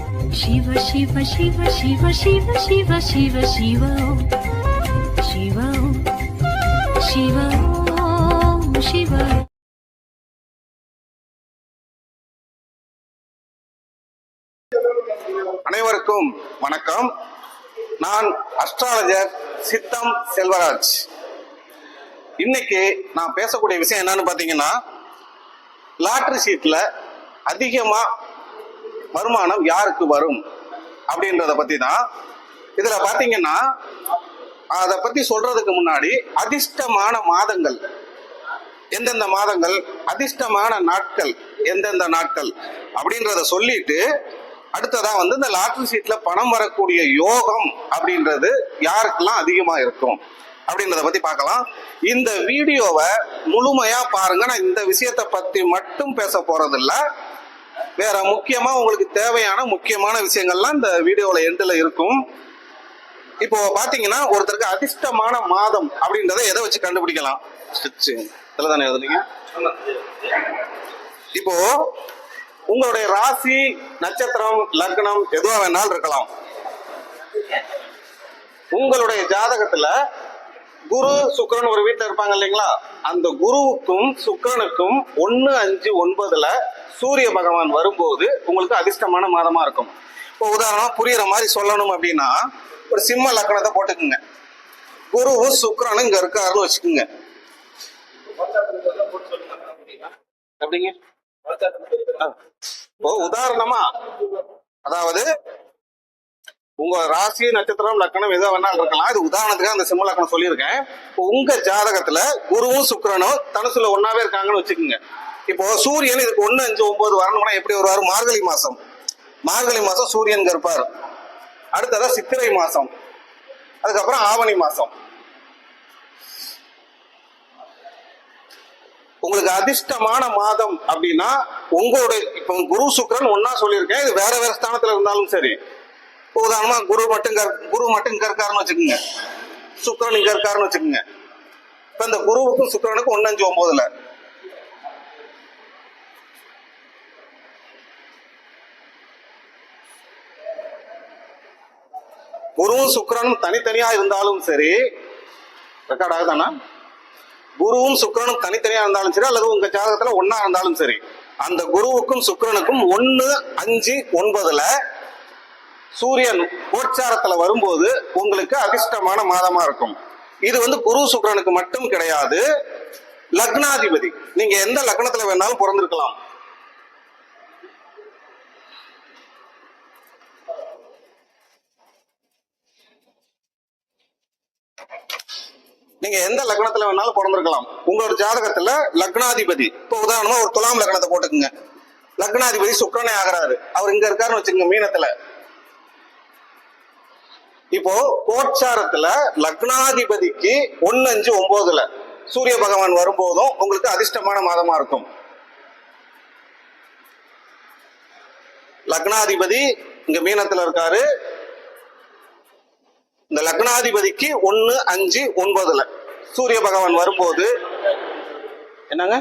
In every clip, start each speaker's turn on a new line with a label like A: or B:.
A: शिव शिव शिव शिव शिव शिव शिव शिव शिव शिव शिव.
B: அனைவருக்கும் வணக்கம். நான் அஸ்ட்ராலஜர் சித்தம் செல்வராஜ். இன்னைக்கு நான் பேசக்கூடிய விஷயம் என்னன்னு பாத்தீங்கன்னா, லாட்டரி சீட்ல அதிகமா வருமானம் யாருக்கு வரும் அப்படின்றத பத்தி தான். இதுல பாத்தீங்கன்னா, அதை பத்தி சொல்றதுக்கு முன்னாடி அதிர்ஷ்டமான மாதங்கள் எந்தெந்த மாதங்கள், அதிர்ஷ்டமான நாட்கள் எந்தெந்த நாட்கள் அப்படின்றத சொல்லிட்டு, அடுத்ததா இந்த லாட்டரி சீட்ல பணம் வரக்கூடிய யோகம் அப்படின்றது யாருக்கெல்லாம் அதிகமா இருக்கும் அப்படின்றத பத்தி பார்க்கலாம். இந்த வீடியோவை முழுமையா பாருங்க. நான் இந்த விஷயத்தை பத்தி மட்டும் பேச போறதில்ல, வேற முக்கியமா உங்களுக்கு தேவையான முக்கியமான விஷயங்கள்லாம் இந்த வீடியோல எண்டுல இருக்கும். இப்போ பாத்தீங்கன்னா, ஒருத்தருக்கு அதிர்ஷ்டமான மாதம் அப்படின்றத எதை வச்சு கண்டுபிடிக்கலாம்? தானே எழுதுனீங்க. இப்போ உங்களுடைய ராசி, நட்சத்திரம், லக்னம் எதுவா வேணாலும் இருக்கலாம். உங்களுடைய ஜாதகத்துல குரு சுக்கிரன் ஒரு வீட்டுல இருப்பாங்க இல்லைங்களா? அந்த குருவுக்கும் சுக்கிரனுக்கும் 1, 5, 9 சூரிய பகவான் வரும்போது உங்களுக்கு அதிர்ஷ்டமான மாதமா இருக்கும். இப்போ உதாரணமா புரியுற மாதிரி சொல்லணும் அப்படின்னா, ஒரு சிம்ம லக்னத்தை போட்டுக்குங்க. குருவும் சுக்கிரனும் இங்க இருக்காருன்னு வச்சுக்கோங்க. அப்படிங்க இப்போ உதாரணமா, அதாவது உங்க ராசி, நட்சத்திரம், லக்னம் எதோ வேணாலும் இருக்கலாம். இது உதாரணத்துக்கு அந்த சிம்ம லக்னம் சொல்லியிருக்கேன். இப்போ உங்க ஜாதகத்துல குருவும் சுக்கிரனும் தனுசுல ஒன்னாவே இருக்காங்கன்னு வச்சுக்கோங்க. இப்போ சூரியன் இதுக்கு 1, 5, 9 வரணும்னா எப்படி வருவாரு? மார்கழி மாசம். மார்கழி மாசம் சூரியன் இருப்பார். அடுத்ததா சித்திரை மாசம், அதுக்கப்புறம் ஆவணி மாசம். உங்களுக்கு அதிர்ஷ்டமான மாதம் அப்படின்னா உங்களுடைய, இப்ப குரு சுக்கிரன் ஒன்னா சொல்லியிருக்கேன், இது வேற வேற ஸ்தானத்துல இருந்தாலும் சரி. உதாரணமா குரு மட்டும் இங்க இருக்காருன்னு வச்சுக்கோங்க, சுக்கிரன் இங்க இருக்காருன்னு வச்சுக்கோங்க. இப்ப இந்த குருவுக்கும் சுக்கிரனுக்கும் 1, 5, 9 குருவும் சுக்கிரனும் தனித்தனியா இருந்தாலும் சரி, ரெக்கார்ட் ஆகுதானா? குருவும் சுக்கிரனும் தனித்தனியா இருந்தாலும் சரி, அல்லது உங்க ஜாதகத்துல ஒன்னா இருந்தாலும் சரி, அந்த குருவுக்கும் சுக்கிரனுக்கும் 1, 5, 9 சூரியன் கோச்சாரத்துல வரும்போது உங்களுக்கு அதிர்ஷ்டமான மாதமா இருக்கும். இது குரு சுக்கிரனுக்கு மட்டும் கிடையாது, லக்னாதிபதி நீங்க எந்த லக்னத்துல வேணாலும் பிறந்திருக்கலாம். நீங்க எந்த லக்னத்துல வேணாலும் பிறந்திருக்கலாம். உங்களோட ஜாதகத்துல லக்னாதிபதி, இப்போ உதாரணமா ஒரு துலாம் லக்னத்தை போட்டுக்குங்க. லக்னாதிபதி சுக்கிரனே ஆகிறாரு, அவர் இங்க இருக்காருன்னு வச்சுக்கோங்க, மீனத்துல. இப்போ கோச்சாரத்துல லக்னாதிபதிக்கு 1, 5, 9 சூரிய பகவான் வரும்போதும் உங்களுக்கு அதிர்ஷ்டமான மாதமா இருக்கும். லக்னாதிபதி இங்க மீனத்துல இருக்காரு. இந்த லக்னாதிபதிக்கு 1, 5, 9 சூரிய பகவான் வரும்போது என்னங்க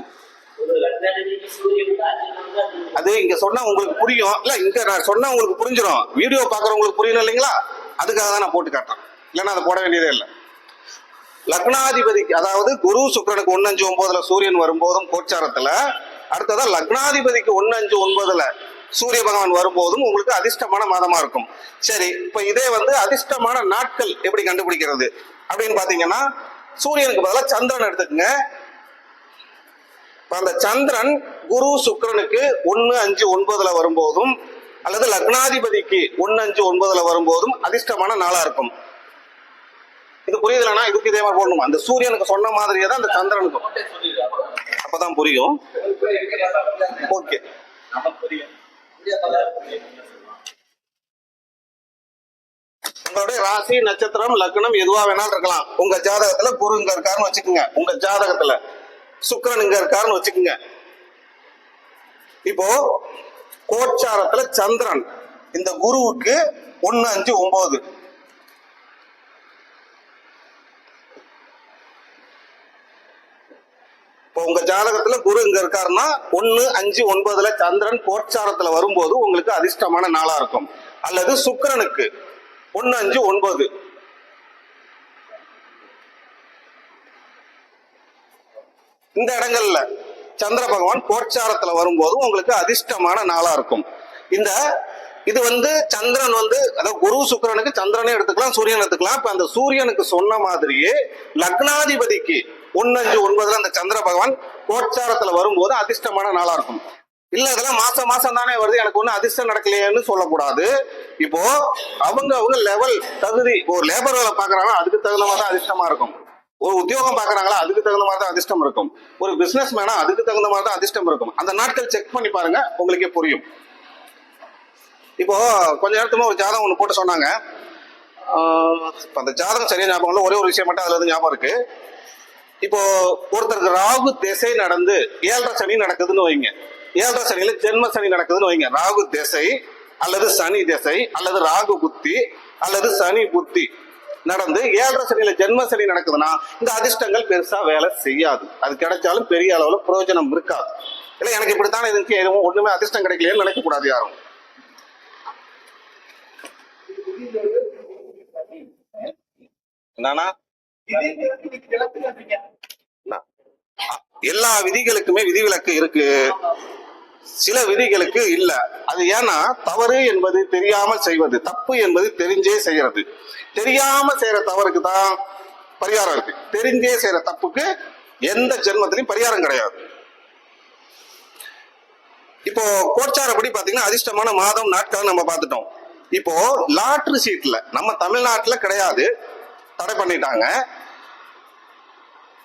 B: அது இங்க சொன்னா உங்களுக்கு புரியும் இல்ல? இங்க நான் சொன்னா உங்களுக்கு புரிஞ்சிடும், வீடியோ பாக்குறவங்களுக்கு புரியணும் இல்லைங்களா? அதுக்காக தான் நான் போட்டு காட்டுறேன், இல்லைன்னா அதை போட வேண்டியதே இல்லை. லக்னாதிபதிக்கு, அதாவது குரு சுக்கிரனுக்கு 1, 5, 9 சூரியன் வரும்போதும் கோச்சாரத்துல, அடுத்ததா லக்னாதிபதிக்கு 1, 5, 9 சூரிய பகவான் வரும்போதும் உங்களுக்கு அதிர்ஷ்டமான மாதமா இருக்கும். சரி, இப்ப இதே அதிர்ஷ்டமான நாட்கள் எப்படி கண்டுபிடிக்கிறது அப்படின்னு பாத்தீங்கன்னா, சூரியனுக்கு பதிலா சந்திரன் எடுத்துக்கங்க. அந்த சந்திரன் குரு சுக்கிரனுக்கு 1, 5, 9 வரும்போதும், அல்லது லக்னாதிபதிக்கு 1, 5, 9 வரும்போதும் அதிர்ஷ்டமான நாளா இருக்கும். இது புரியுதுலன்னா இதுக்கு இதே மாதிரி போடணுமா? அந்த சூரியனுக்கு சொன்ன மாதிரியே தான் அந்த சந்திரனுக்கும், அப்பதான் புரியும். ஓகே, உங்களுடைய ராசி, நட்சத்திரம், லக்னம் எதுவா வேணாலும் இருக்கலாம். உங்க ஜாதகத்துல குரு இங்க இருக்காருன்னு வச்சுக்கோங்க, உங்க ஜாதகத்துல சுக்கிரன் இங்க இருக்காருன்னு வச்சுக்கோங்க. இப்போ கோச்சாரத்துல சந்திரன் இந்த குருவுக்கு 1, 5, 9. இப்போ உங்க ஜாதகத்துல குரு இங்க இருக்காருன்னா 1, 5, 9 சந்திரன் கோச்சாரத்துல வரும்போது உங்களுக்கு அதிர்ஷ்டமான நாளா இருக்கும். அல்லது சுக்கிரனுக்கு 1, 5, 9 இந்த இடங்கள்ல சந்திர பகவான் கோச்சாரத்துல வரும்போது உங்களுக்கு அதிர்ஷ்டமான நாளா இருக்கும். இது சந்திரன் அதாவது குரு சுக்கிரனுக்கு சந்திரனே எடுத்துக்கலாம், சூரியன் எடுத்துக்கலாம். இப்ப அந்த சூரியனுக்கு சொன்ன மாதிரியே லக்னாதிபதிக்கு 1, 5, 9 அந்த சந்திர பகவான் கோச்சாரத்துல வரும்போது அதிர்ஷ்டமான நாளா இருக்கும். இல்ல இதெல்லாம் மாசம் மாசம் தானே வருது, எனக்கு ஒன்னும் அதிர்ஷ்டம் நடக்கலையேன்னு சொல்லக்கூடாது. இப்போ அவங்க லெவல் தகுதி, ஒரு லேபர் வேலை பாக்குறாங்க அதுக்கு தகுந்த மாதிரி தான் அதிர்ஷ்டமா இருக்கும். ஒரு உத்தியோகம் பாக்குறாங்களா அதுக்கு தகுந்த மாதிரி தான் அதிர்ஷ்டம் இருக்கும். ஒரு பிசினஸ் மேனா அதுக்கு தகுந்த மாதிரி தான் அதிர்ஷ்டம் இருக்கும். அந்த நாட்கள் செக் பண்ணி பாருங்க, உங்களுக்கே புரியும். இப்போ கொஞ்ச நேரத்துக்கு ஒரு ஜாதகம் ஒண்ணு போட்டு சொன்னாங்க. அந்த ஜாதகம் சரியா ஞாபகம் இல்லை, ஒரே ஒரு விஷயம் மட்டும் அதுல ஞாபகம் இருக்கு. இப்போ ஒருத்தருக்கு ராகு திசை நடந்து 7.5 சனி நடக்குதுன்னு வைங்க. 7.5 சனியில ஜென்ம சனி நடக்குதுன்னு வைங்க. ராகு திசை அல்லது சனி திசை அல்லது ராகு புத்தி அல்லது சனி புத்தி நடந்து 7.5 சனியில ஜென்ம சனி நடக்குதுன்னா இந்த அதிர்ஷ்டங்கள் பெருசா வேலை செய்யாது. அது கிடைச்சாலும் பெரிய அளவுல பிரயோஜனம் இருக்காது. இல்ல எனக்கு இப்படித்தானே இருந்துச்சு, ஒண்ணுமே அதிர்ஷ்டம் கிடைக்கலையேன்னு நினைக்க கூடாது யாரும். என்னன்னா எல்லா விதிகளுக்குமே விதிவிலக்கு இருக்கு, சில விதிகளுக்கு இல்ல. அது ஏன்னா தவறு என்பது தெரியாமல் செய்வது, தப்பு என்பது தெரிஞ்சே செய்யறது. தெரியாம செய்யற தவறுக்கு தான் பரிகாரம் இருக்கு, தெரிஞ்சே செய்யற தப்புக்கு எந்த ஜென்மத்திலையும் பரிகாரம் கிடையாது. இப்போ கோச்சாரப்படி பாத்தீங்கன்னா அதிர்ஷ்டமான மாதம் நாட்கள் நம்ம பார்த்துட்டோம். இப்போ லாட்டரி சீட்ல நம்ம தமிழ்நாட்டுல கிடையாது, தடை பண்ணிட்டாங்க.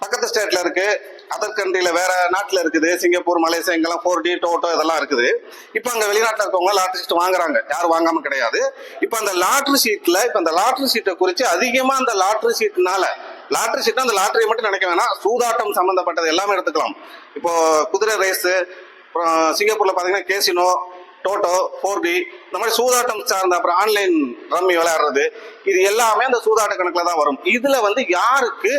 B: பக்கத்து ஸ்டேட்ல இருக்கு, அதர் கண்ட்ரில வேற நாட்டுல இருக்குது, சிங்கப்பூர், மலேசியா, இங்கெல்லாம் 4D, டோட்டோ இதெல்லாம் இருக்குது. இப்ப அங்க வெளிநாட்டுல இருக்கவங்க லாட்டரி சீட் வாங்குறாங்க, யாரும் வாங்காம கிடையாது. இப்ப அந்த லாட்டரி சீட்டை குறிச்சு அதிகமா அந்த லாட்டரி சீட்னால, லாட்டரி சீட்னா அந்த லாட்டரியை மட்டும் நினைக்க வேணாம், சூதாட்டம் சம்பந்தப்பட்டது எல்லாமே எடுத்துக்கலாம். இப்போ குதிரை ரேஸ், சிங்கப்பூர்ல பாத்தீங்கன்னா கேசினோ, டோட்டோ, 4D இந்த மாதிரி சூதாட்டம் சார்ந்த, அப்புறம் ஆன்லைன் ரம்மி விளையாடுறது, இது எல்லாமே அந்த சூதாட்ட கணக்குல தான் வரும். இதுல யாருக்கு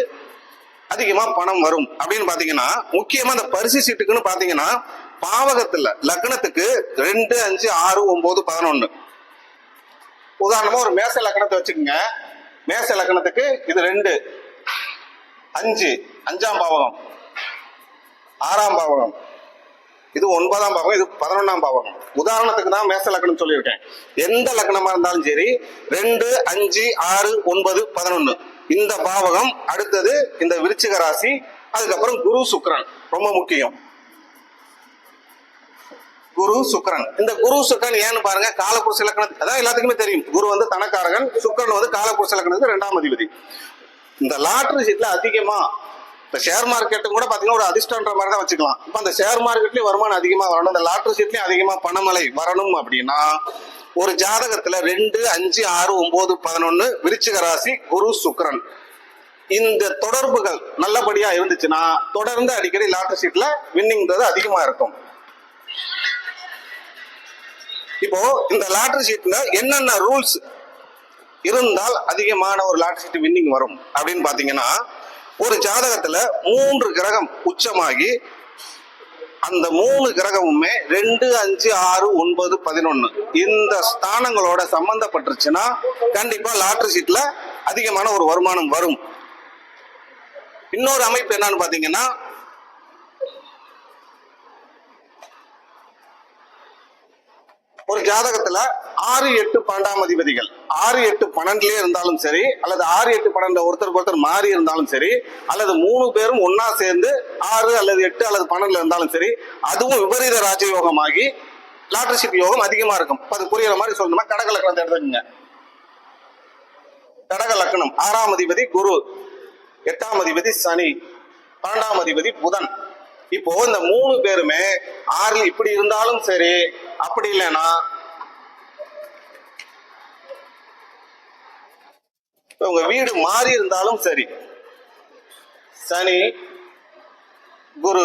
B: அதிகமா பணம் வரும் அப்படின்னு பாத்தீங்கன்னா, முக்கியமா இந்த பரிசு சீட்டுக்குன்னு பாத்தீங்கன்னா பாவகத்துல லக்னத்துக்கு 2, 5, 6, 9, 11. உதாரணமா ஒரு மேச லக்னத்தை வச்சுக்கோங்க. மேச லக்னத்துக்கு இது 2, 5, 5ஆம் பாவகம், 6ஆம் பாவகம், இது 9ஆம் பாவகம், இது 11ஆம் பாவகம். உதாரணத்துக்கு தான் மேச லக்னம் சொல்லியிருக்கேன். எந்த லக்னமா இருந்தாலும் சரி 2, 5, 6, 9, 11 இந்த பாவகம், அடுத்தது இந்த விருச்சிக ராசி, அதுக்கப்புறம் குரு சுக்கிரன் ரொம்ப முக்கியம். குரு சுக்கிரன், இந்த குரு சுக்கிரன் ஏன்னு பாருங்க, காலபுருஷ லக்னத்துக்கு அதான் எல்லாத்துக்குமே தெரியும். குரு தனக்காரகன், சுக்கிரன் காலபுருஷ லக்னத்துக்கு 2ஆம் அதிபதி. இந்த லாட்டரி சீட்ல அதிகமா இப்ப ஷேர் மார்க்கெட்டும் கூட பாத்தீங்கன்னா ஒரு அதிர்ஷ்டன்ற மாதிரி தான் வச்சுக்கலாம். இப்ப அந்த ஷேர் மார்க்கெட்லயும் வருமானம் அதிகமா வரணும், இந்த லாட்டரி சீட்லயும் அதிகமா பணமழை வரணும் அப்படின்னா ஒரு ஜாதகத்துல 2, 5, 6, 9, 11 விருச்சிக ராசி, குரு சுக்கிரன் இந்த தொடர்புகள் நல்லபடியா இருந்துச்சுன்னா தொடர்ந்து அடிக்கடி லாட்டரி சீட்ல வின்னிங்ன்றது அதிகமா இருக்கும். இப்போ இந்த லாட்டரி சீட்ல என்னென்ன ரூல்ஸ் இருந்தால் அதிகமான ஒரு லாட்டரி சீட் வின்னிங் வரும் அப்படின்னு பாத்தீங்கன்னா, ஒரு ஜாதகத்துல 3 கிரகம் உச்சமாகி அந்த 3 கிரகமுமே 2, 5, 6, 9, 11 இந்த ஸ்தானங்களோட சம்பந்தப்பட்டுருச்சுன்னா கண்டிப்பா லாட்டரி சீட்ல அதிகமான ஒரு வருமானம் வரும். இன்னொரு அமைப்பு என்னன்னு பாத்தீங்கன்னா, ஒரு ஜாதகத்துல 6, 8, 12ஆம் அதிபதிகள் 6, 8, 12லயே இருந்தாலும் சரி, அல்லது 6, 8, 12 ஒருத்தருக்கு ஒருத்தர் மாறி இருந்தாலும் சரி, அல்லது 3 பேரும் ஒன்னா சேர்ந்து 6 அல்லது 8 அல்லது 12ல இருந்தாலும் சரி, அதுவும் விபரீத ராஜயோகமாகி லாட்டரி சீட் யோகம் அதிகமா இருக்கும். அது புரியுற மாதிரி சொல்லணுமா, கடக லக்னத்தை எடுத்துக்கங்க. கடக லக்னம் 6ஆம் அதிபதி குரு, 8ஆம் அதிபதி சனி, 12ஆம் அதிபதி புதன். இப்போ இந்த 3 பேருமே 6 இப்படி இருந்தாலும் சரி, அப்படி இல்லைன்னா உங்க வீடு மாறி இருந்தாலும் சரி, சனி, குரு,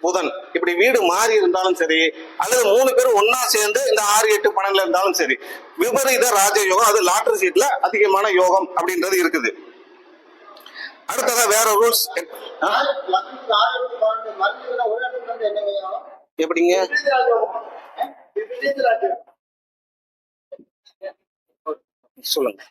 B: புதன் இப்படி வீடு மாறி இருந்தாலும் சரி, அல்லது 3 பேரும் ஒன்னா சேர்ந்து இந்த 6, 8, 12ல இருந்தாலும் சரி, விபரீத ராஜயோகம் அது லாட்டரி சீட்ல அதிகமான யோகம் அப்படின்றது இருக்குது. அடுத்ததா வேற ரூல்ஸ் எப்படிங்க? சொல்லுங்க.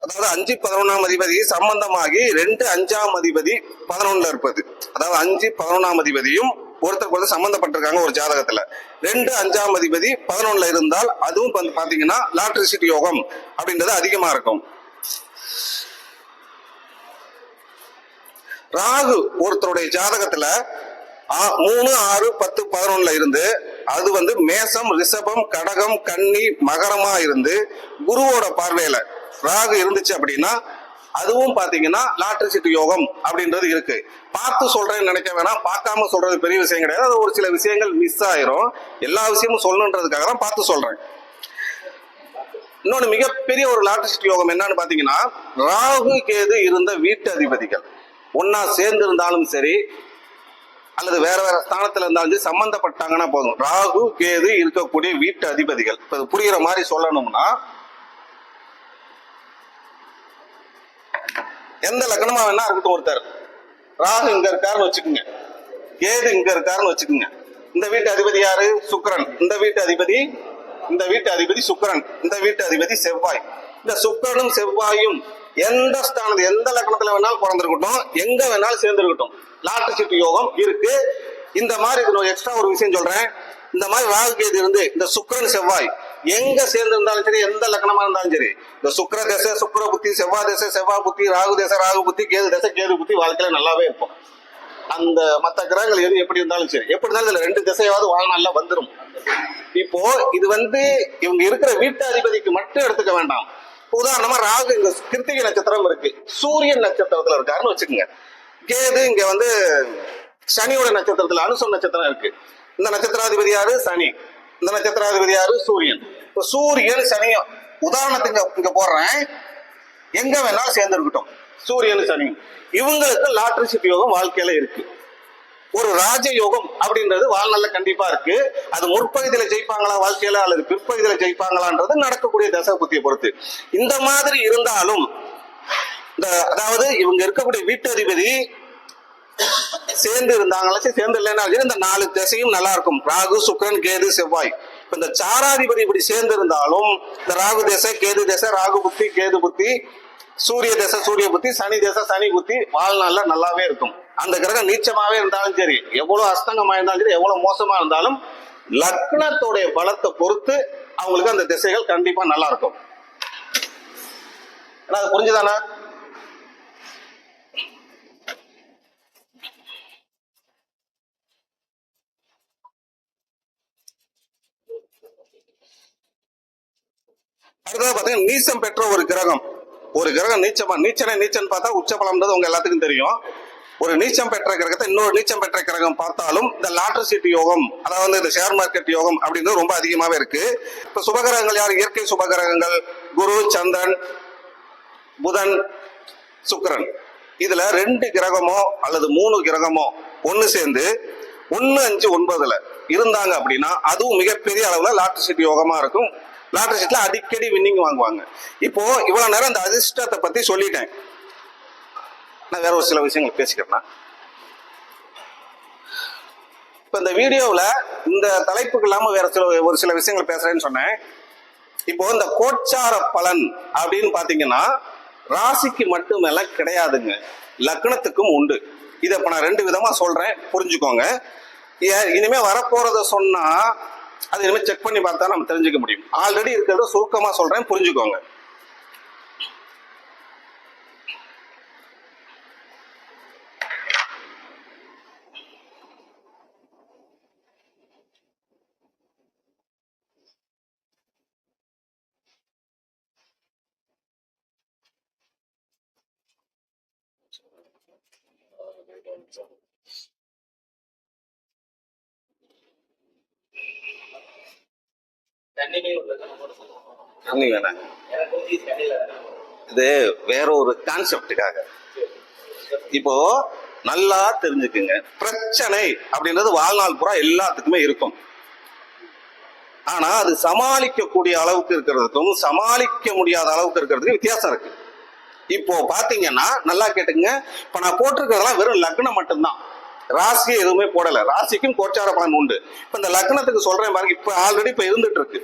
B: அதாவது 5 11ஆம் அதிபதி சம்பந்தமாகி 2 5ஆம் அதிபதி 11ல இருப்பது. அதாவது 5 11ஆம் அதிபதியும் ஒருத்தருக்கு ஒருத்தர் சம்பந்தப்பட்டிருக்காங்க ஒரு ஜாதகத்துல. 2 5ஆம் அதிபதி 11ல இருந்தால் அதுவும் வந்து பாத்தீங்கன்னா லாட்டரி சீட் யோகம் அப்படின்றது அதிகமா இருக்கும். ராகு ஒருத்தருடைய ஜாதகத்துல 3 6 10 11ல இருந்து அது வந்து மேசம் ரிஷபம் கடகம் கன்னி மகரமா இருந்து குருவோட பார்வையில ராகு இருந்துச்சு அப்படின்னா அதுவும் பாத்தீங்கன்னா லாட்டரி சீட்டு யோகம் அப்படின்றது இருக்கு. பார்த்து சொல்றேன்னு நினைக்க வேணாம், பார்க்காம சொல்றது பெரிய விஷயம் கிடையாது. அது ஒரு சில விஷயங்கள் மிஸ் ஆயிரும். எல்லா விஷயமும் சொல்லணுன்றதுக்காக தான் பார்த்து சொல்றேன். இன்னொன்னு மிகப்பெரிய ஒரு லாட்டரி சீட்டு யோகம் என்னன்னு பாத்தீங்கன்னா, ராகு கேது இருந்த வீட்டு அதிபதிகள் ஒன்னா சேர்ந்து இருந்தாலும் சரி அல்லது வேற வேற ஸ்தானத்துல இருந்தாலும் சம்பந்தப்பட்டாங்கன்னா போதும். ராகு கேது இருக்கக்கூடிய வீட்டு அதிபதிகள் இப்ப புரியுற மாதிரி சொல்லணும்னா, எந்த லக்னமா வேணா இருக்கட்டும், ஒருத்தர் ராகு இங்க இருக்காருன்னு வச்சுக்கோங்க, கேது இங்க இருக்காருன்னு வச்சுக்கோங்க. இந்த வீட்டு அதிபதி யாரு? சுக்கிரன். இந்த வீட்டு அதிபதி சுக்கிரன். இந்த வீட்டு அதிபதி செவ்வாய். இந்த சுக்கிரனும் செவ்வாயும் எந்த ஸ்தானத்துல எந்த லக்னத்துல வேணாலும் பிறந்திருக்கட்டும், எங்க வேணாலும் சேர்ந்திருக்கட்டும், லாட்டரி சீட்டு யோகம் இருக்கு. இந்த மாதிரி எக்ஸ்ட்ரா ஒரு விஷயம் சொல்றேன். இந்த மாதிரி ராகு கேது இருந்து இந்த சுக்கிரன் செவ்வாய் எங்க சேர்ந்து இருந்தாலும் சரி, எந்த லக்னமா இருந்தாலும் சரி, இந்த சுக்கிர தசை சுக்கிர புத்தி, செவ்வாய் தசை செவ்வாய் புத்தி, ராகு தசை ராகு புத்தி, கேது தசை கேது புத்தி வாழ்க்கையில நல்லாவே இருக்கும். அந்த மற்ற கிரகங்கள் எது எப்படி இருந்தாலும் சரி, எப்படி இருந்தாலும் இதுல 2 திசையாவது வாழ்நாள்ல வந்துடும். இப்போ இது வந்து இவங்க இருக்கிற வீட்டு அதிபதிக்கு மட்டும் எடுத்துக்க வேண்டாம். உதாரணமா ராகு இங்க கிருத்திகை நட்சத்திரம் இருக்கு, சூரியன் நட்சத்திரத்துல இருக்காருன்னு வச்சுக்கோங்க. கேது இங்க வந்து சனியோட நட்சத்திரத்துல அனுசம் நட்சத்திரம் இருக்கு. இந்த நட்சத்திராதிபதி யாரு? சனி. இந்த நட்சத்திராதிபதி யாரு? சூரியன். இப்ப சூரியன் சனியும் உதாரணத்துக்கு இங்க போடுறேன், எங்க வேணாலும் சேர்ந்து இருக்கட்டும், சூரியன் சனி இவங்களுக்கு லாட்டரி சீட் யோகம் வாழ்க்கையில இருக்கு. ஒரு ராஜ யோகம் அப்படின்றது வாழ்நாள்ல கண்டிப்பா இருக்கு. அது முற்பகுதியில ஜெயிப்பாங்களா வாழ்க்கையில அல்லது பிற்பகுதியில ஜெயிப்பாங்களான்றது நடக்கக்கூடிய தசை புத்தியை பொறுத்து. இந்த மாதிரி இருந்தாலும் அதாவது இவங்க இருக்கக்கூடிய வீட்டு அதிபதி சேர்ந்து இருந்தாங்களா சேர்ந்து இல்லைன்னா இந்த 4 திசையும் நல்லா இருக்கும். ராகு சுக்கிரன் கேது செவ்வாய். இந்த சாராதிபதி இப்படி சேர்ந்து இருந்தாலும் இந்த ராகு திசை கேது திசை ராகு புத்தி கேது புத்தி, சூரிய திசை சூரிய புத்தி, சனி திசை சனி புத்தி வாழ்நாள்ல நல்லாவே இருக்கும். அந்த கிரகம் நீச்சமாவே இருந்தாலும் சரி, எவ்வளவு அஸ்தங்கமா இருந்தாலும் சரி, எவ்வளவு மோசமா இருந்தாலும் லக்னத்தோடைய பலத்தை பொறுத்து அவங்களுக்கு அந்த திசைகள் கண்டிப்பா நல்லா இருக்கும். அது புரிஞ்சுதானா? அடுத்தது பாத்தீங்கன்னா நீச்சம் பெற்ற ஒரு கிரகம் நீச்சன் பார்த்தா உச்ச பலம்ன்றது உங்க எல்லாத்துக்கும் தெரியும். ஒரு நீச்சம் பெற்ற கிரகத்தை இன்னொரு நீச்சம் பெற்ற கிரகம் பார்த்தாலும் இந்த லாட்டரி சீட் யோகம், அதாவது இந்த ஷேர் மார்க்கெட் யோகம் அப்படின்றது ரொம்ப அதிகமாவே இருக்கு. இப்ப சுபகிரகங்கள் யார்? இயற்கை சுபகிரகங்கள் குரு சந்திரன் புதன் சுக்கிரன். இதுல 2 கிரகமோ அல்லது 3 கிரகமோ ஒண்ணு சேர்ந்து 1 5 9ல இருந்தாங்க அப்படின்னா அதுவும் மிகப்பெரிய அளவுல லாட்டரி சீட் யோகமா இருக்கும். லாட்டரி சீட்ல அடிக்கடி வின்னிங் வாங்குவாங்க. இப்போ இவ்வளவு நேரம் இந்த அதிர்ஷ்டத்தை பத்தி சொல்லிட்டேன். நான் வேற ஒரு சில விஷயங்கள் பேசிக்கிறேன். இப்ப இந்த வீடியோவில் இந்த தலைப்புக்கு இல்லாம வேற ஒரு சில விஷயங்கள் பேசுறேன்னு சொன்னேன். இப்போ இந்த கோச்சார பலன் அப்படின்னு பாத்தீங்கன்னா ராசிக்கு மட்டுமல்ல கிடையாதுங்க, லக்னத்துக்கும் உண்டு. இதை இப்ப நான் 2 விதமா சொல்றேன், புரிஞ்சுக்கோங்க. இனிமே வரப்போறத சொன்னா அது இனிமே செக் பண்ணி பார்த்தா நம்ம தெரிஞ்சுக்க முடியும். ஆல்ரெடி இருக்கிறத சுருக்கமா சொல்றேன், புரிஞ்சுக்கோங்க. தண்ணி வேணாம். இது வேற ஒரு கான்செப்டுக்காக. இப்போ நல்லா தெரிஞ்சுக்குங்க, பிரச்சனை அப்படின்றது வாழ்நாள் பூரா எல்லாத்துக்குமே இருக்கும். ஆனா அது சமாளிக்கக்கூடிய அளவுக்கு இருக்கிறதுக்கும் சமாளிக்க முடியாத அளவுக்கு இருக்கிறதுக்கு வித்தியாசம் இருக்கு. இப்போ பாத்தீங்கன்னா நல்லா கேட்டுங்க, இப்ப நான் போட்டிருக்கிறதெல்லாம் வெறும் லக்னம் மட்டும்தான், ராசி எதுவுமே போடல. ராசிக்கும் கோச்சார பலன் உண்டு. இப்ப இந்த லக்னத்துக்கு சொல்றேன் பாருங்க, இப்ப ஆல்ரெடி இப்ப இருந்துட்டு இருக்கு.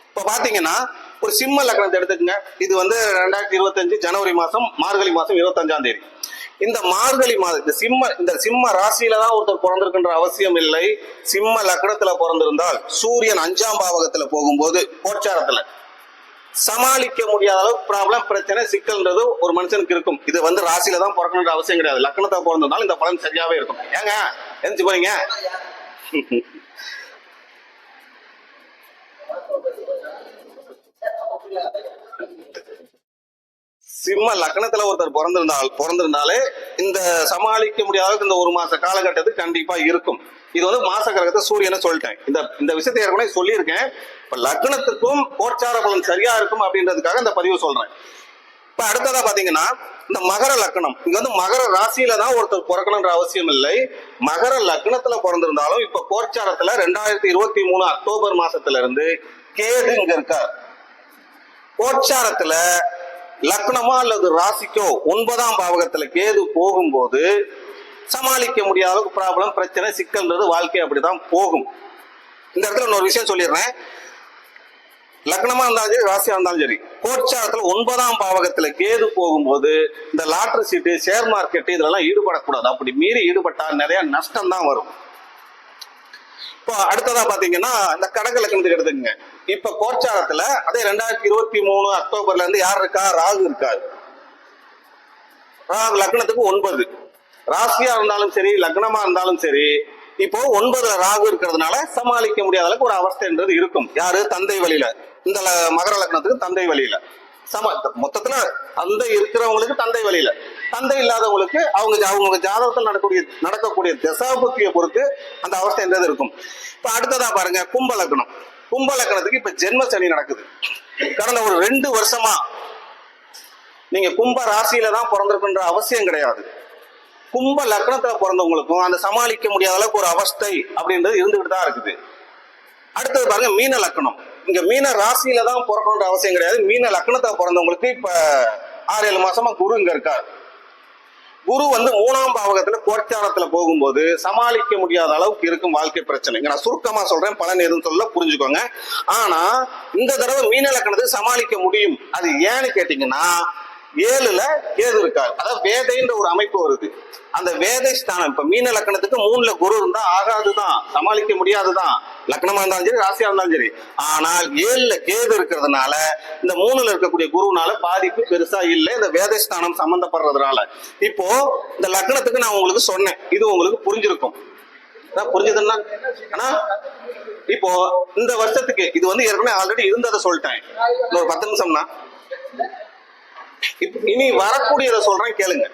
B: இப்ப பாத்தீங்கன்னா ஒரு சிம்ம லக்னத்தை எடுத்துக்கங்க. இது 2025 ஜனவரி மாசம் மார்கழி மாசம் 25ஆம் தேதி. இந்த மார்கழி மாதம் இந்த சிம்ம ராசியில தான் ஒருத்தர் பிறந்திருக்கின்ற அவசியம் இல்லை. சிம்ம லக்னத்துல பிறந்திருந்தால் சூரியன் 5ஆம் பாவகத்துல போகும்போது கோச்சாரத்துல சமாளிக்க முடியாத அளவுக்கு ப்ராப்ளம், பிரச்சனை, சிக்கல்ன்றது ஒரு மனுஷனுக்கு இருக்கும். இது ராசியில தான் பிறக்கணுன்ற அவசியம் கிடையாது. லக்னத்தை பிறந்ததுனால இந்த பலன் சரியாவே இருக்கும். ஏங்க எந்திரிச்சு போறீங்க? சிம்ம லக்னத்துல ஒருத்தர் பிறந்திருந்தாலே இந்த சமாளிக்க முடியாத அளவுக்கு இந்த ஒரு மாச காலகட்டத்துக்கு கண்டிப்பா இருக்கும். இது மாச கிரகத்தை சூரியனை சொல்லிட்டேன். இந்த விஷயத்தை ஏற்கனவே சொல்லியிருக்கேன். இப்ப லக்னத்துக்கும் கோச்சார பலன் சரியா இருக்கும் அப்படின்றதுக்காக இந்த பதிவு சொல்றேன். இப்ப அடுத்ததா பாத்தீங்கன்னா இந்த மகர லக்னம், இங்க மகர ராசியில தான் ஒருத்தர் பிறக்கணும்ன்ற அவசியம் இல்லை. மகர லக்னத்துல பிறந்திருந்தாலும் இப்ப கோச்சாரத்துல 2023 அக்டோபர் மாசத்துல இருந்து கேது இங்க இருக்கார். கோச்சாரத்துல லக்னமோ அல்லது ராசிக்கோ 9ஆம் பாவகத்துல கேது போகும்போது சமாளிக்க முடியாத அளவுக்கு ப்ராப்ளம், பிரச்சனை, சிக்கல்ன்றது வாழ்க்கை அப்படிதான் போகும். இந்த இடத்துல இன்னொரு விஷயம் சொல்லிடுறேன். லக்னமா இருந்தாலும் சரி, ராசியா இருந்தாலும் சரி, கோச்சாரத்துல 9ஆம் பாவகத்துல கேது போகும்போது இந்த லாட்டரி சீட்டு, ஷேர் மார்க்கெட் இதெல்லாம் ஈடுபடக்கூடாது. அப்படி மீறி ஈடுபட்டா நிறைய நஷ்டம் தான் வரும். இப்போ அடுத்ததா பாத்தீங்கன்னா இந்த கடக லக்னத்துக்கு எடுத்துக்கங்க. இப்ப கோச்சாரத்துல அதே 2023 அக்டோபர்ல இருந்து யார் இருக்கா? ராகு இருக்காரு. ராகு லக்னத்துக்கு 9. ராசியா இருந்தாலும் சரி, லக்னமா இருந்தாலும் சரி, இப்போ 9ல ராகு இருக்கிறதுனால சமாளிக்க முடியாத அளவுக்கு ஒரு அவஸ்தைன்றது இருக்கும். யாரு? தந்தை வழியில. இந்த மகர லக்னத்துக்கு தந்தை வழியில மொத்தத்துல தந்தை இருக்கிறவங்களுக்கு தந்தை வழியில, தந்தை இல்லாதவங்களுக்கு அவங்க ஜாதகத்தில் நடக்கக்கூடிய தசாபுத்தியை பொறுத்து அந்த அவஸ்தைன்றது இருக்கும். இப்ப அடுத்ததா பாருங்க கும்ப லக்னம். கும்ப லக்னத்துக்கு இப்ப ஜென்ம சனி நடக்குது. கடந்த ஒரு 2 வருஷமா நீங்க கும்ப ராசியில தான் பிறந்திருக்குன்ற அவசியம் கிடையாது. கும்ப லக்னத்துல பிறந்தவங்களுக்கும் அந்த சமாளிக்க முடியாத அளவுக்கு ஒரு அவஸ்தை அப்படின்றது இருந்துகிட்டு தான் இருக்குது. அடுத்தது பாருங்க மீன லக்னம். இங்க மீன ராசியில தான் பிறக்கணுன்ற அவசியம் கிடையாது. மீன லக்னத்தை பிறந்தவங்களுக்கு இப்ப 6-7 மாசமா குரு இங்க இருக்கார். குரு 3ஆம் பாவகத்துல கோச்சாரத்துல போகும்போது சமாளிக்க முடியாத அளவுக்கு இருக்கும் வாழ்க்கை பிரச்சனை. நான் சுருக்கமா சொல்றேன், பலன் எதுவும் சொல்ல புரிஞ்சுக்கோங்க. ஆனா இந்த தடவை மீன லக்னத்துக்கு சமாளிக்க முடியும். அது ஏன்னு கேட்டீங்கன்னா 7ல கேது இருக்காரு. அதாவது வேதைன்ற ஒரு அமைப்பு வருது. அந்த வேதை ஸ்தானம் இப்ப மீன லக்னத்துக்கு 3ல குரு இருந்தா ஆகாதுதான், சமாளிக்க முடியாதுதான், லக்னமா இருந்தாலும் சரி, ராசியா இருந்தாலும் சரி. ஆனால் 7ல கேது இருக்கிறதுனால இந்த 3ல இருக்கக்கூடிய குருனால பாதிப்பு பெருசா இல்லை, இந்த வேதை ஸ்தானம் சம்பந்தப்படுறதுனால. இப்போ இந்த லக்னத்துக்கு நான் உங்களுக்கு சொன்னேன், இது உங்களுக்கு புரிஞ்சிருக்கும். புரிஞ்சதுன்னா ஆனா இப்போ இந்த வருஷத்துக்கு இது ஏற்கனவே ஆல்ரெடி இருந்ததை சொல்லிட்டேன். ஒரு 10 நிமிஷம்னா இனி வரக்கூடியதை சொல்றேன், கேளுங்க.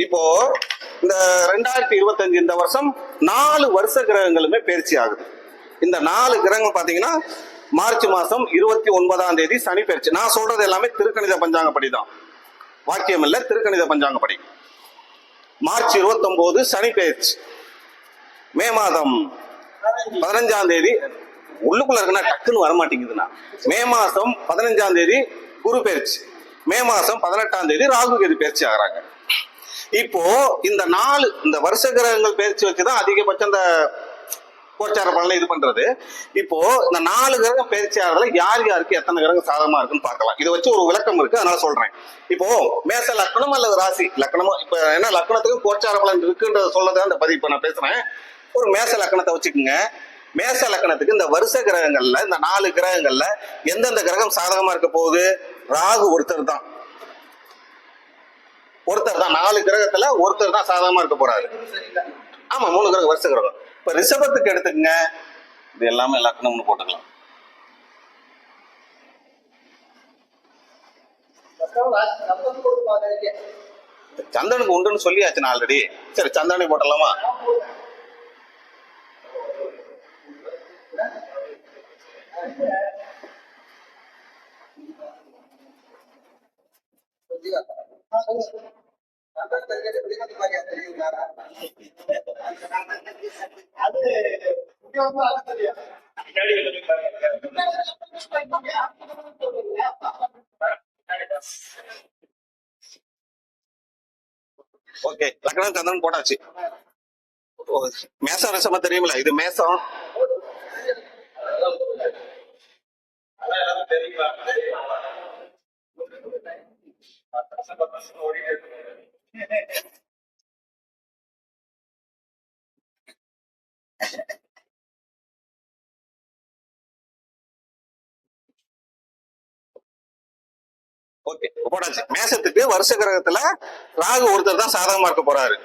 B: இப்போ இந்த 2025 இந்த வருஷம் 4 வருஷ கிரகங்களுமே பயிற்சி ஆகுது. இந்த 4 கிரகங்கள் பாத்தீங்கன்னா மார்ச் மாசம் 29ஆம் தேதி சனி பயிற்சி. நான் சொல்றது எல்லாமே திருக்கணித பஞ்சாங்கப்படி தான், வாக்கியம் இல்ல, திருக்கணித பஞ்சாங்கப்படி. மார்ச் 29 சனி பயிற்சி. மே மாதம் 15ஆம் தேதி உள்ளுக்குள்ள இருக்குன்னா டக்குன்னு வரமாட்டேங்குதுன்னா, மே மாசம் 15ஆம் தேதி குரு பயிற்சி. மே மாசம் 18ஆம் தேதி ராகு கேது பயிற்சி ஆகிறாங்க. இப்போ இந்த வருஷ கிரகங்கள் பயிற்சி வச்சுதான் அதிகபட்சம் இந்த கோச்சார பலனை இது பண்றது. இப்போ இந்த 4 கிரகம் பயிற்சி ஆகிறதுல யார் யாருக்கு எத்தனை கிரகம் சாதகமா இருக்குன்னு பார்க்கலாம். இதை வச்சு ஒரு விளக்கம் இருக்கு, அதனால சொல்றேன். இப்போ மேச லக்னம் அல்லது ராசி லக்னமோ, இப்ப என்ன லக்னத்துக்கு கோச்சார பலன் இருக்குன்றத சொல்லதான் இந்த பதிவு இப்ப நான் பேசுறேன். ஒரு மேச லக்னத்தை வச்சுக்கோங்க. மேச லக்னத்துக்கு இந்த வருஷ கிரகங்கள்ல இந்த 4 கிரகங்கள்ல எந்தெந்த கிரகம் சாதகமா இருக்க போகுது? ராகு ஒருத்தர் தான். 4 கிரகத்துல ஒருத்தர் தான் சாதகமா இருக்க போறாரு. ஆமா, 3 கிரகம் வருஷ கிரகம். இப்ப ரிஷபத்துக்கு எடுத்துக்கங்க, இது எல்லாமே லக்னம்னு போட்டுக்கலாம். சந்திரனுக்கு உண்டுன்னு சொல்லியாச்சு நான் ஆல்ரெடி. சரி, சந்திரனை போட்டலாமா? ஓகே, லக்னம் சந்திரன் போட்டாச்சு. மேசம் ரிஷபம் தெரியுமில்ல, இது மேசம். ஓகே, போட்டாச்சு. மேசத்துக்கு வருஷ கிரகத்துல ராகு ஒருத்தர் தான் சாதகமா இருக்க போறாரு.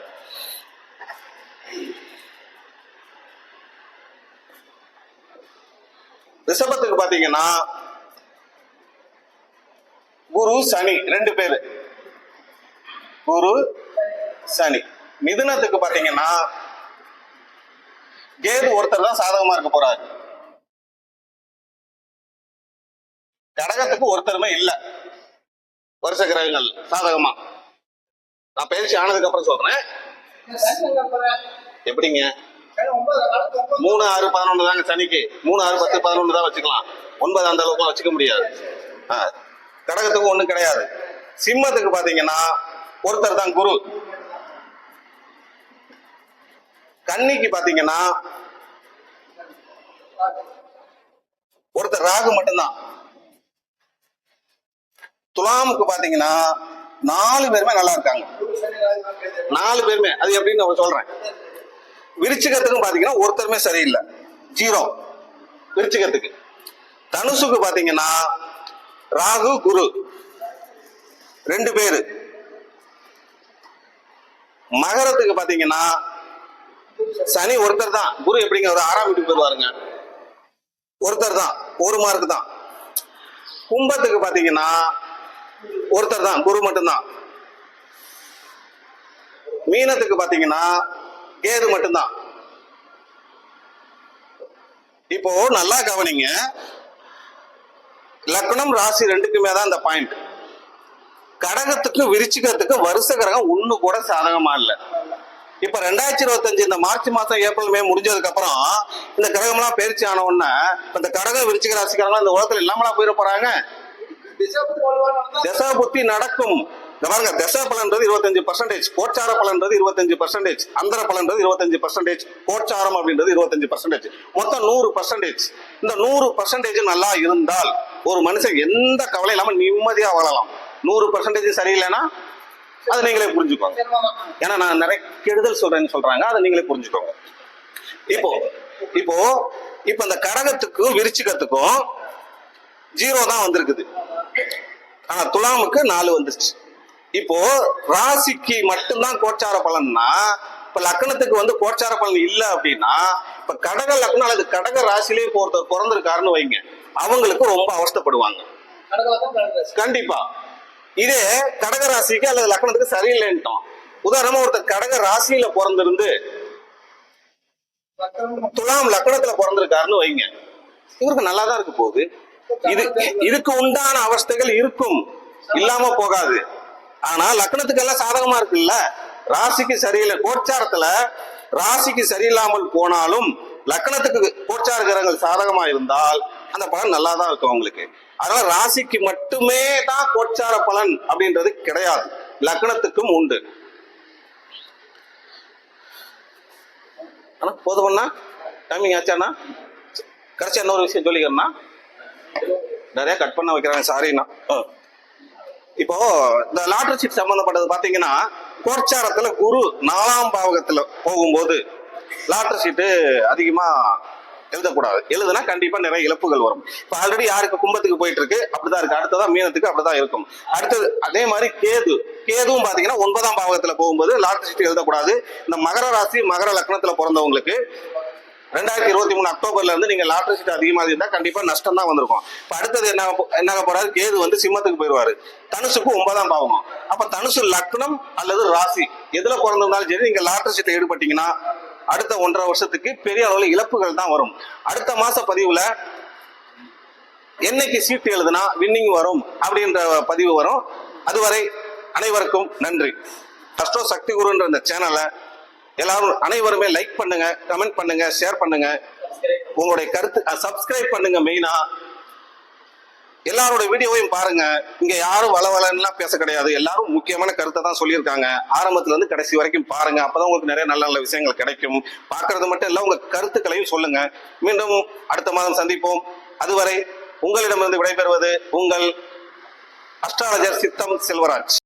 B: ரிஷபத்துக்கு பாத்தீங்கன்னா குரு சனி 2 பேரு, குரு சனி. மிதுனத்துக்கு பாத்தீங்கன்னா கேது ஒருத்தர் தான் சாதகமா இருக்க போறாரு. கடகத்துக்கு ஒருத்தருமே இல்ல வருஷ கிரகங்கள் சாதகமா. நான் பயிற்சி ஆனதுக்கு அப்புறம் சொல்றேன். எப்படிங்க 3, 6, 11 தாங்க சனிக்கு. 3, 6, 10, 11 தான் வச்சுக்கலாம். 9 அந்த அளவுக்கு வச்சுக்க முடியாது. கடகத்துக்கு ஒண்ணும் கிடையாது. சிம்மத்துக்கு பாத்தீங்கன்னா ஒருத்தர் தான் குரு. கன்னிக்கு பாத்தீங்கன்னா ஒருத்தர் ராகு மட்டும்தான். துலாமுக்கு பாத்தீங்கன்னா 4 பேருமே நல்லா இருக்காங்க. 4 பேருமே அது எப்படின்னு நான் சொல்றேன். விருச்சிகத்துக்கு பாத்தீங்கன்னா ஒருத்தருமே சரியில்லை, 0 விருச்சிகத்துக்கு. தனுசுக்கு பாத்தீங்கன்னா ராகு குரு 2 பேரு. மகரத்துக்கு பாத்தீங்கன்னா சனி ஒருத்தர் தான். குரு எப்படிங்க ஒரு 6ஆம் வீட்டுக்கு போயிருவாருங்க, ஒருத்தர் தான், 1 மார்க் தான். கும்பத்துக்கு பாத்தீங்கன்னா ஒருத்தர் தான், குரு மட்டும்தான். மீனத்துக்கு பாத்தீங்கன்னா கேது மட்டும்தான். இப்போ நல்லா கவனிங்க, லக்னம் ராசி 2க்குமே தான் இந்த பாயிண்ட். கடகத்துக்கு விருச்சிகத்துக்கு வருஷ கிரகம் ஒண்ணு கூட சாதகமா இல்ல. இப்ப 2025 இந்த மார்ச் மாசம் ஏப்ரல் மே முடிஞ்சதுக்கு அப்புறம் இந்த கிரகம் எல்லாம் பயிற்சி ஆன உடனே இந்த கடக விருச்சிக ராசிக்காரங்க இந்த உலகத்துல இல்லாமலா போயிட போறாங்க. தசா புத்தி நடக்கும். பாருங்க, தசா பலன்றது 25%, கோச்சார பலன்றது 25%, அந்தர பலன்றது 25%, கோச்சாரம் அப்படின்றது 25%, மொத்தம் 100%. இந்த 100% நல்லா இருந்தால் ஒரு மனுஷன் எந்த கவலை இல்லாம நிம்மதியா வாழலாம். 100% சரியில்லைன்னா அதை நீங்களே புரிஞ்சுக்கோங்க. ஏன்னா நான் நிறைய கெடுதல் சொல்றேன்னு சொல்றாங்க, அதை நீங்களே புரிஞ்சுக்கோங்க. இப்போ இந்த கடகத்துக்கும் விருச்சிகத்துக்கும் 0 தான் வந்திருக்குது. ஆனா துலாமுக்கு 4 வந்துருச்சு. இப்போ ராசிக்கு மட்டும்தான் கோச்சார பலன்னா, இப்ப லக்னத்துக்கு வந்து கோச்சார பலன் இல்ல அப்படின்னா, இப்ப கடக லக்னம் அல்லது கடக ராசிலே பிறந்திருக்காருன்னு வைங்க, அவங்களுக்கு ரொம்ப அவஸ்தைப்படுவாங்க கண்டிப்பா. இதே கடக ராசிக்கு அல்லது லக்னத்துக்கு சரியில்லைன்ட்டோம். உதாரணமா ஒருத்தர் கடக ராசியில பிறந்திருந்து துலாம் லக்னத்துல பிறந்திருக்காருன்னு வைங்க, இவருக்கு நல்லாதான் இருக்கு போகுது. இதுக்கு உண்டான அவஸ்தைகள் இருக்கும், இல்லாம போகாது. ஆனா லக்னத்துக்கு எல்லாம் சாதகமா இருக்குல்ல, ராசிக்கு சரியில்லை. கோச்சாரத்துல ராசிக்கு சரியில்லாமல் போனாலும் லக்னத்துக்கு கோச்சார கிரகங்கள் சாதகமா இருந்தால் அந்த பலன் நல்லா தான் இருக்கும் அவங்களுக்கு. அதனால ராசிக்கு மட்டுமே தான் கோச்சார பலன் அப்படின்றது கிடையாது, லக்னத்துக்கும் உண்டு. ஆனா போதுமண்ணா, டைமிங் ஆச்சாண்ணா. கடைசி இன்னொரு விஷயம் சொல்லிக்கிறேன்னா, நிறைய கட் பண்ண வைக்கிறாங்க, சாரிண்ணா. இப்போ இந்த லாட்டரி சீட் சம்பந்தப்பட்டது பாத்தீங்கன்னா, கோச்சாரத்துல குரு 4ஆம் பாவகத்துல போகும்போது லாட்டரி சீட்டு அதிகமா எழுதக்கூடாது. எழுதுனா கண்டிப்பா நிறைய இழப்புகள் வரும். இப்ப ஆல்ரெடி யாருக்கு கும்பத்துக்கு போயிட்டு இருக்கு அப்படிதான் இருக்கு, அடுத்ததான் மீனத்துக்கு அப்படிதான் இருக்கும். அடுத்தது அதே மாதிரி கேதுவும் பாத்தீங்கன்னா 9ஆம் பாவகத்துல போகும்போது லாட்டரி சீட்டு எழுதக்கூடாது. இந்த மகர ராசி மகர லக்னத்துல பிறந்தவங்களுக்கு 2023 அக்டோபர்ல இருந்து நீங்க லாட்டரி சீட் அதிகமாக இருந்தா கண்டிப்பா நஷ்டம் தான் வந்திருக்கும். இப்ப அடுத்தது என்ன போறாரு, கேது வந்து சிம்மத்துக்கு போயிடுவாரு, தனுசுக்கு 9ஆம் பாவம். அப்ப தனுசு லக்னம் அல்லது ராசி எதுல பிறந்திருந்தாலும் சரி, நீங்க லாட்டரி சீட்டை ஈடுபட்டீங்கன்னா அடுத்த 1.5 வருஷத்துக்கு பெரிய அளவில் இழப்புகள் தான் வரும். அடுத்த மாச பதிவுல என்னைக்கு சீட்டு எழுதுனா வின்னிங் வரும் அப்படின்ற பதிவு வரும். அதுவரை அனைவருக்கும் நன்றி. அஸ்ட்ரோ சக்தி குருன்ற இந்த சேனலை எல்லாரும் அனைவருமே லைக் பண்ணுங்க, கமெண்ட் பண்ணுங்க, ஷேர் பண்ணுங்க, உங்களுடைய கருத்து சப்ஸ்கிரைப் பண்ணுங்க. மெயினா எல்லாரோட வீடியோவையும் பாருங்க. இங்க யாரும் வளவலன்னுலாம் பேச கிடையாது. எல்லாரும் முக்கியமான கருத்தை தான் சொல்லியிருக்காங்க. ஆரம்பத்துல இருந்து கடைசி வரைக்கும் பாருங்க. அப்பதான் உங்களுக்கு நிறைய நல்ல நல்ல விஷயங்கள் கிடைக்கும். பார்க்கறது மட்டும் இல்ல, உங்க கருத்துக்களையும் சொல்லுங்க. மீண்டும் அடுத்த மாதம் சந்திப்போம். அதுவரை உங்களிடமிருந்து விடைபெறுவது உங்கள் அஸ்ட்ராலஜர் சித்தம் செல்வராஜ்.